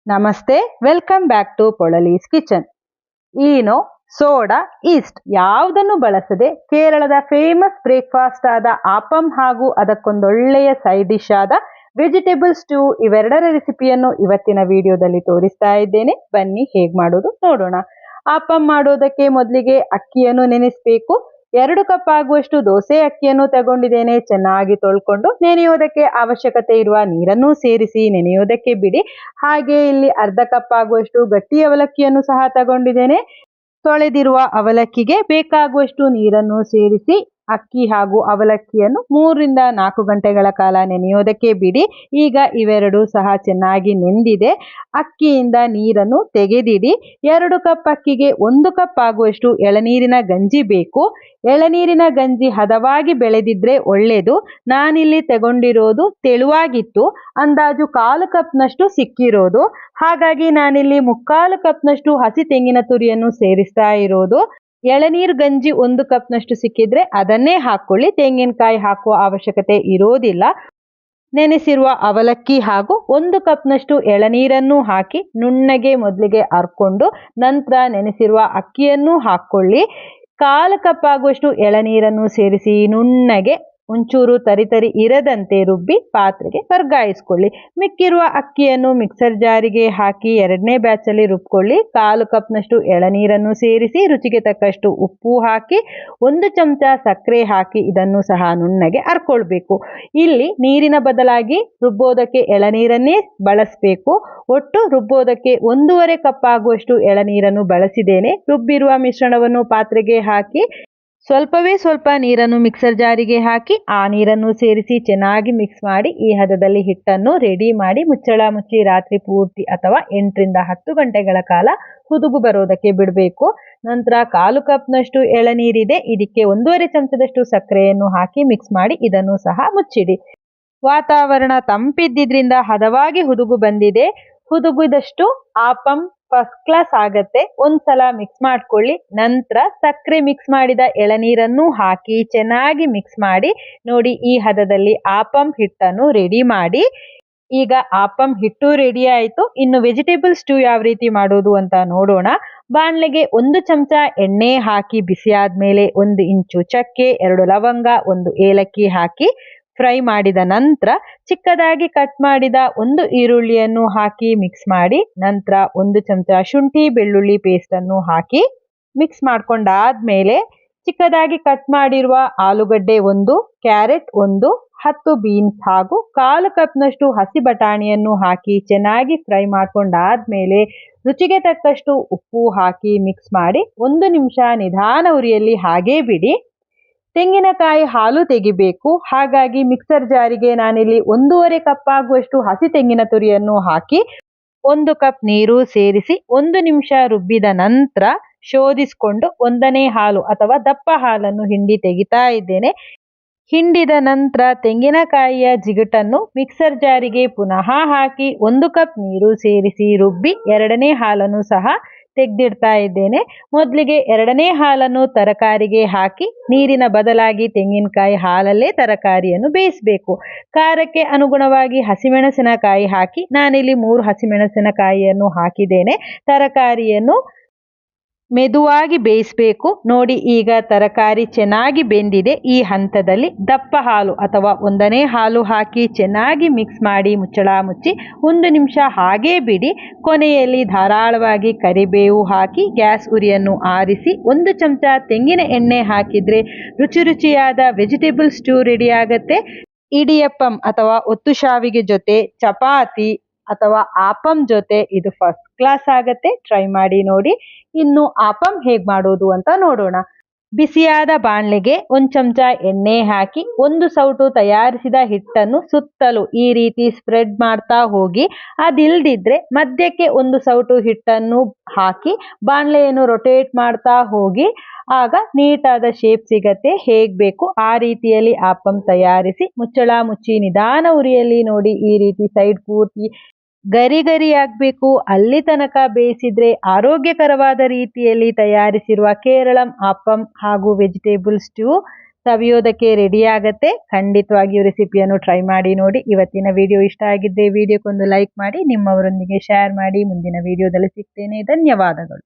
ನಮಸ್ತೆ, welcome back to Polali's kitchen. Eno, soda, yeast ಯಾವುದನ್ನು ಬಳಸದೆ ಕೇರಳದ ಫೇಮಸ್ ಬ್ರೇಕ್ಫಾಸ್ಟ್ ಆದ ಆಪಂ ಹಾಗೂ ಅದಕ್ಕೊಂದೊಳ್ಳೆಯ ಸೈಡ್ ಡಿಶ್ ಆದ ವೆಜಿಟೇಬಲ್ ಸ್ಟ್ಯೂ ಇವೆರಡರ ರೆಸಿಪಿಯನ್ನು ಇವತ್ತಿನ ವಿಡಿಯೋದಲ್ಲಿ ತೋರಿಸ್ತಾ ಇದ್ದೇನೆ. ಬನ್ನಿ ಹೇಗೆ ಮಾಡೋದು ನೋಡೋಣ. ಆಪಂ ಮಾಡೋದಕ್ಕೆ ಮೊದಲಿಗೆ ಅಕ್ಕಿಯನ್ನು ನೆನೆಸಬೇಕು. 2 ಕಪ್ ಆಗುವಷ್ಟು ದೋಸೆ ಅಕ್ಕಿಯನ್ನು ತಗೊಂಡಿದ್ದೇನೆ. ಚೆನ್ನಾಗಿ ತೊಳ್ಕೊಂಡು ನೆನೆಯೋದಕ್ಕೆ ಅವಶ್ಯಕತೆ ಇರುವ ನೀರನ್ನು ಸೇರಿಸಿ ನೆನೆಯೋದಕ್ಕೆ ಬಿಡಿ. ಹಾಗೆ ಇಲ್ಲಿ 1/2 ಕಪ್ ಆಗುವಷ್ಟು ಗಟ್ಟಿ ಅವಲಕ್ಕಿಯನ್ನು ಸಹ ತಗೊಂಡಿದ್ದೇನೆ. ತೊಳೆದಿರುವ ಅವಲಕ್ಕಿಗೆ ಬೇಕಾಗುವಷ್ಟು ನೀರನ್ನು ಸೇರಿಸಿ ಅಕ್ಕಿ ಹಾಗೂ ಅವಲಕ್ಕಿಯನ್ನು 3 ರಿಂದ 4 ಗಂಟೆಗಳ ಕಾಲ ನೆನೆಯೋದಕ್ಕೆ ಬಿಡಿ. ಈಗ ಇವೆರಡು ಸಹ ಚೆನ್ನಾಗಿ ನೆಂದಿದೆ. ಅಕ್ಕಿಯಿಂದ ನೀರನ್ನು ತೆಗೆದಿಡಿ. 2 ಕಪ್ ಅಕ್ಕಿಗೆ 1 ಕಪ್ ಆಗುವಷ್ಟು ಎಳನೀರಿನ ಗಂಜಿ ಬೇಕು. ಎಳನೀರಿನ ಗಂಜಿ ಹದವಾಗಿ ಬೆಳೆದಿದ್ರೆ ಒಳ್ಳೆಯದು. ನಾನಿಲ್ಲಿ ತಗೊಂಡಿರೋದು ತೆಳುವಾಗಿತ್ತು, ಅಂದಾಜು 1/4 ಕಪ್ನಷ್ಟು ಸಿಕ್ಕಿರೋದು. ಹಾಗಾಗಿ ನಾನಿಲ್ಲಿ 3/4 ಕಪ್ನಷ್ಟು ಹಸಿ ತೆಂಗಿನ ತುರಿಯನ್ನು ಸೇರಿಸ್ತಾ ಇರೋದು. ಎಳನೀರು ಗಂಜಿ 1 ಕಪ್ನಷ್ಟು ಸಿಕ್ಕಿದ್ರೆ ಅದನ್ನೇ ಹಾಕ್ಕೊಳ್ಳಿ, ತೆಂಗಿನಕಾಯಿ ಹಾಕುವ ಅವಶ್ಯಕತೆ ಇರೋದಿಲ್ಲ. ನೆನೆಸಿರುವ ಅವಲಕ್ಕಿ ಹಾಗೂ 1 ಕಪ್ನಷ್ಟು ಎಳನೀರನ್ನು ಹಾಕಿ ನುಣ್ಣಗೆ ಮೊದಲಿಗೆ ಅರ್ಕೊಂಡು ನಂತರ ನೆನೆಸಿರುವ ಅಕ್ಕಿಯನ್ನು ಹಾಕ್ಕೊಳ್ಳಿ. 1/4 ಕಪ್ ಆಗುವಷ್ಟು ಎಳನೀರನ್ನು ಸೇರಿಸಿ ನುಣ್ಣಗೆ ಒಂಚೂರು ತರಿ ಇರದಂತೆ ರುಬ್ಬಿ ಪಾತ್ರೆಗೆ ವರ್ಗಾಯಿಸ್ಕೊಳ್ಳಿ. ಮಿಕ್ಕಿರುವ ಅಕ್ಕಿಯನ್ನು ಮಿಕ್ಸರ್ ಜಾರಿಗೆ ಹಾಕಿ 2ನೇ ಬ್ಯಾಚಲ್ಲಿ ರುಬ್ಕೊಳ್ಳಿ. 1/4 ಕಪ್ನಷ್ಟು ಎಳನೀರನ್ನು ಸೇರಿಸಿ ರುಚಿಗೆ ತಕ್ಕಷ್ಟು ಉಪ್ಪು ಹಾಕಿ 1 ಚಮಚ ಸಕ್ಕರೆ ಹಾಕಿ ಇದನ್ನು ಸಹ ನುಣ್ಣಗೆ ಅರ್ಕೊಳ್ಬೇಕು. ಇಲ್ಲಿ ನೀರಿನ ಬದಲಾಗಿ ರುಬ್ಬೋದಕ್ಕೆ ಎಳನೀರನ್ನೇ ಬಳಸಬೇಕು. ಒಟ್ಟು ರುಬ್ಬೋದಕ್ಕೆ 1.5 ಕಪ್ ಆಗುವಷ್ಟು ಎಳನೀರನ್ನು ಬಳಸಿದ್ದೇನೆ. ರುಬ್ಬಿರುವ ಮಿಶ್ರಣವನ್ನು ಪಾತ್ರೆಗೆ ಹಾಕಿ ಸ್ವಲ್ಪವೇ ಸ್ವಲ್ಪ ನೀರನ್ನು ಮಿಕ್ಸರ್ ಜಾರಿಗೆ ಹಾಕಿ ಆ ನೀರನ್ನು ಸೇರಿಸಿ ಚೆನ್ನಾಗಿ ಮಿಕ್ಸ್ ಮಾಡಿ ಈ ಹದದಲ್ಲಿ ಹಿಟ್ಟನ್ನು ರೆಡಿ ಮಾಡಿ ಮುಚ್ಚಳ ಮುಚ್ಚಿ ರಾತ್ರಿ ಪೂರ್ತಿ ಅಥವಾ 8 ರಿಂದ 10 ಗಂಟೆಗಳ ಕಾಲ ಹುದುಗು ಬರೋದಕ್ಕೆ ಬಿಡಬೇಕು. ನಂತರ 1/4 ಕಪ್ನಷ್ಟು ಎಳನೀರಿದೆ, ಇದಕ್ಕೆ 1.5 ಚಮಚದಷ್ಟು ಸಕ್ಕರೆಯನ್ನು ಹಾಕಿ ಮಿಕ್ಸ್ ಮಾಡಿ ಇದನ್ನು ಸಹ ಮುಚ್ಚಿಡಿ. ವಾತಾವರಣ ತಂಪಿದ್ದಿದ್ರಿಂದ ಹದವಾಗಿ ಹುದುಗು ಬಂದಿದೆ. ಹುದುಗಿದಷ್ಟು ಆಪಂ ಫಸ್ಟ್ ಕ್ಲಾಸ್ ಆಗತ್ತೆ. ಒಂದ್ಸಲ ಮಿಕ್ಸ್ ಮಾಡ್ಕೊಳ್ಳಿ. ನಂತರ ಸಕ್ಕರೆ ಮಿಕ್ಸ್ ಮಾಡಿದ ಎಳನೀರನ್ನು ಹಾಕಿ ಚೆನ್ನಾಗಿ ಮಿಕ್ಸ್ ಮಾಡಿ ನೋಡಿ. ಈ ಹದದಲ್ಲಿ ಆಪಂ ಹಿಟ್ಟನ್ನು ರೆಡಿ ಮಾಡಿ. ಈಗ ಆಪಂ ಹಿಟ್ಟು ರೆಡಿ ಆಯಿತು. ಇನ್ನು ವೆಜಿಟೇಬಲ್ ಸ್ಟ್ಯೂ ಯಾವ ರೀತಿ ಮಾಡೋದು ಅಂತ ನೋಡೋಣ. ಬಾಣಲೆಗೆ 1 ಚಮಚ ಎಣ್ಣೆ ಹಾಕಿ ಬಿಸಿ ಆದ್ಮೇಲೆ 1 ಇಂಚು ಚಕ್ಕೆ, 2 ಲವಂಗ, 1 ಏಲಕ್ಕಿ ಹಾಕಿ ಫ್ರೈ ಮಾಡಿದ ನಂತರ ಚಿಕ್ಕದಾಗಿ ಕಟ್ ಮಾಡಿದ 1 ಈರುಳ್ಳಿಯನ್ನು ಹಾಕಿ ಮಿಕ್ಸ್ ಮಾಡಿ ನಂತರ 1 ಚಮಚ ಶುಂಠಿ ಬೆಳ್ಳುಳ್ಳಿ ಪೇಸ್ಟನ್ನು ಹಾಕಿ ಮಿಕ್ಸ್ ಮಾಡ್ಕೊಂಡಾದ್ಮೇಲೆ ಚಿಕ್ಕದಾಗಿ ಕಟ್ ಮಾಡಿರುವ ಆಲೂಗಡ್ಡೆ 1, ಕ್ಯಾರೆಟ್ 1, 10 ಬೀನ್ಸ್ ಹಾಗೂ 1/4 ಕಪ್ನಷ್ಟು ಹಸಿ ಬಟಾಣಿಯನ್ನು ಹಾಕಿ ಚೆನ್ನಾಗಿ ಫ್ರೈ ಮಾಡ್ಕೊಂಡಾದ್ಮೇಲೆ ರುಚಿಗೆ ತಕ್ಕಷ್ಟು ಉಪ್ಪು ಹಾಕಿ ಮಿಕ್ಸ್ ಮಾಡಿ 1 ನಿಮಿಷ ನಿಧಾನ ಉರಿಯಲ್ಲಿ ಹಾಗೇ ಬಿಡಿ. ತೆಂಗಿನಕಾಯಿ ಹಾಲು ತೆಗಿಬೇಕು. ಹಾಗಾಗಿ ಮಿಕ್ಸರ್ ಜಾರಿಗೆ ನಾನಿಲ್ಲಿ 1.5 ಕಪ್ ಆಗುವಷ್ಟು ಹಸಿ ತೆಂಗಿನ ತುರಿಯನ್ನು ಹಾಕಿ 1 ಕಪ್ ನೀರು ಸೇರಿಸಿ 1 ನಿಮಿಷ ರುಬ್ಬಿದ ನಂತರ ಶೋಧಿಸಿಕೊಂಡು 1ನೇ ಹಾಲು ಅಥವಾ ದಪ್ಪ ಹಾಲನ್ನು ಹಿಂಡಿ ತೆಗಿತಾ ಇದ್ದೇನೆ. ಹಿಂಡಿದ ನಂತರ ತೆಂಗಿನಕಾಯಿಯ ಜಿಗುಟನ್ನು ಮಿಕ್ಸರ್ ಜಾರಿಗೆ ಪುನಃ ಹಾಕಿ 1 ಕಪ್ ನೀರು ಸೇರಿಸಿ ರುಬ್ಬಿ 2ನೇ ಹಾಲನ್ನು ಸಹ ತೆಗೆದಿಡ್ತಾ ಇದ್ದೇನೆ. ಮೊದಲಿಗೆ 2ನೇ ಹಾಲನ್ನು ತರಕಾರಿಗೆ ಹಾಕಿ ನೀರಿನ ಬದಲಾಗಿ ತೆಂಗಿನಕಾಯಿ ಹಾಲಲ್ಲೇ ತರಕಾರಿಯನ್ನು ಬೇಯಿಸಬೇಕು. ಖಾರಕ್ಕೆ ಅನುಗುಣವಾಗಿ ಹಸಿಮೆಣಸಿನಕಾಯಿ ಹಾಕಿ ನಾನಿಲ್ಲಿ 3 ಹಸಿಮೆಣಸಿನಕಾಯಿಯನ್ನು ಹಾಕಿದ್ದೇನೆ. ತರಕಾರಿಯನ್ನು ಮೆದುವಾಗಿ ಬೇಯಿಸಬೇಕು. ನೋಡಿ, ಈಗ ತರಕಾರಿ ಚೆನ್ನಾಗಿ ಬೆಂದಿದೆ. ಈ ಹಂತದಲ್ಲಿ ದಪ್ಪ ಹಾಲು ಅಥವಾ 1ನೇ ಹಾಲು ಹಾಕಿ ಚೆನ್ನಾಗಿ ಮಿಕ್ಸ್ ಮಾಡಿ ಮುಚ್ಚಳ ಮುಚ್ಚಿ 1 ನಿಮಿಷ ಹಾಗೇ ಬಿಡಿ. ಕೊನೆಯಲ್ಲಿ ಧಾರಾಳವಾಗಿ ಕರಿಬೇವು ಹಾಕಿ ಗ್ಯಾಸ್ ಉರಿಯನ್ನು ಆರಿಸಿ 1 ಚಮಚ ತೆಂಗಿನ ಎಣ್ಣೆ ಹಾಕಿದ್ರೆ ರುಚಿಯಾದ ವೆಜಿಟೇಬಲ್ ಸ್ಟ್ಯೂ ರೆಡಿ ಆಗತ್ತೆ. ಇಡಿಯಪ್ಪಂ ಅಥವಾ ಒತ್ತು ಶಾವಿಗೆ ಜೊತೆ, ಚಪಾತಿ ಅಥವಾ ಆಪಂ ಜೊತೆ ಇದು ಫಸ್ಟ್ ಕ್ಲಾಸ್ ಆಗತ್ತೆ. ಟ್ರೈ ಮಾಡಿ ನೋಡಿ. ಇನ್ನು ಆಪಂ ಹೇಗೆ ಮಾಡೋದು ಅಂತ ನೋಡೋಣ. ಬಿಸಿಯಾದ ಬಾಣಲೆಗೆ 1 ಚಮಚ ಎಣ್ಣೆ ಹಾಕಿ 1 ಸೌಟು ತಯಾರಿಸಿದ ಹಿಟ್ಟನ್ನು ಸುತ್ತಲೂ ಈ ರೀತಿ ಸ್ಪ್ರೆಡ್ ಮಾಡ್ತಾ ಹೋಗಿ, ಅದಿಲ್ದಿದ್ರೆ ಮಧ್ಯಕ್ಕೆ 1 ಸೌಟು ಹಿಟ್ಟನ್ನು ಹಾಕಿ ಬಾಣಲೆಯನ್ನು ರೊಟೇಟ್ ಮಾಡ್ತಾ ಹೋಗಿ. ಆಗ ನೀಟಾದ ಶೇಪ್ ಸಿಗತ್ತೆ. ಹೇಗೆ ಬೇಕು ಆ ರೀತಿಯಲ್ಲಿ ಆಪಂ ತಯಾರಿಸಿ ಮುಚ್ಚಳ ಮುಚ್ಚಿ ನಿಧಾನ ಉರಿಯಲ್ಲಿ ನೋಡಿ ಈ ರೀತಿ ಸೈಡ್ ಪೂರ್ತಿ ಗರಿ ಆಗಬೇಕು. ಅಲ್ಲಿ ತನಕ ಬೇಯಿಸಿದ್ರೆ ಆರೋಗ್ಯಕರವಾದ ರೀತಿಯಲ್ಲಿ ತಯಾರಿಸಿರುವ ಕೇರಳಂ ಆಪಂ ಹಾಗೂ ವೆಜಿಟೇಬಲ್ ಸ್ಟ್ಯೂ ಸವಿಯೋದಕ್ಕೆ ರೆಡಿ ಆಗತ್ತೆ. ಖಂಡಿತವಾಗಿಯೂ ರೆಸಿಪಿಯನ್ನು ಟ್ರೈ ಮಾಡಿ ನೋಡಿ. ಇವತ್ತಿನ ವಿಡಿಯೋ ಇಷ್ಟ ಆಗಿದ್ದರೆ ವಿಡಿಯೋಕ್ಕೊಂದು ಲೈಕ್ ಮಾಡಿ, ನಿಮ್ಮವರೊಂದಿಗೆ ಶೇರ್ ಮಾಡಿ. ಮುಂದಿನ ವಿಡಿಯೋದಲ್ಲಿ ಸಿಗ್ತೇನೆ. ಧನ್ಯವಾದಗಳು.